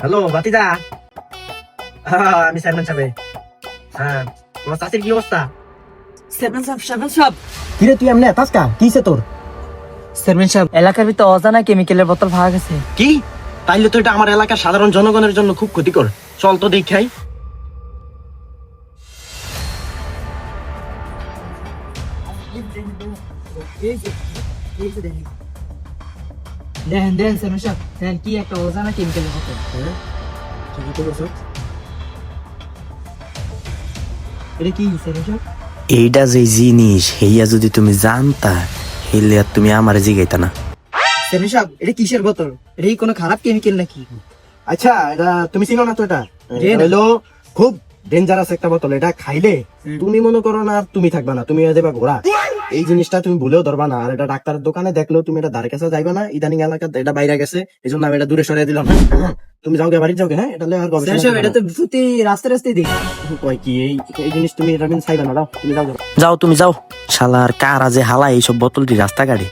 Hello বাতিদা। হ্যাঁ আমি chairman সাহেব। হ্যাঁ তোমার চাষির কি অবস্থা? চেয়ারম্যান সাহেব কিরে তুই এমনি তাসকা কিসে তোর? চেয়ারম্যান সাহেব এলাকার ভিতরে অজানা কেমিক্যালের বোতল পাওয়া গেছে। কি? তাইলে তো এটা আমার এলাকার সাধারণ জনগণের জন্য খুব ক্ষতিকর। চল তো দেখাই। দেখেন চেয়ারম্যান সাহেব, দেখেন কি একটা অজানা কেমিক্যালের বোতল। এটা কি চেয়ারম্যান সাহেব? এইটা যে জিনিস হেইয়া যদি তুমি জানতা হেলে আর তুমি আমার জিগাইতা না। চেয়ারম্যান সাহেব এটা কিসের বোতল? এটা কি কোনো খারাপ কেমিক্যাল নাকি? আচ্ছা এটা তুমি চিনো না তো? এটা জি না। হলো খুব ডেঞ্জারাস একটা বোতল। এটা খাইলে তুমি মনে করো না আর তুমি থাকবা না, তুমি হয়ে যাবে ঘোড়া। এই জিনিসটা তুমি ভুলেও ধরবা না। আর এটা ডাক্তারের দোকানে দেখলেও তুমি এটা ধারে কাছে যাইবা না। ইদানিং এলাকা এটা বাইরে গেছে, এই জন্য আমি এটা দূরে সরিয়ে দিলাম। তুমি যাও গে, বাড়ি যাও গে। হ্যাঁ এটা লইয়া আর গবেষণা চেয়ারম্যান সাহেব এটা করবা তো প্রতি রাস্তায় রাস্তায় দেখি। না। কয় কি এই এই জিনিস তুমি এটা কিন্তু চাইবা না। দাও তুমি যাও গে। যাও তুমি যাও, শালার কারা যে হালা এইসব বোতলটি রাস্তা গাড়ি।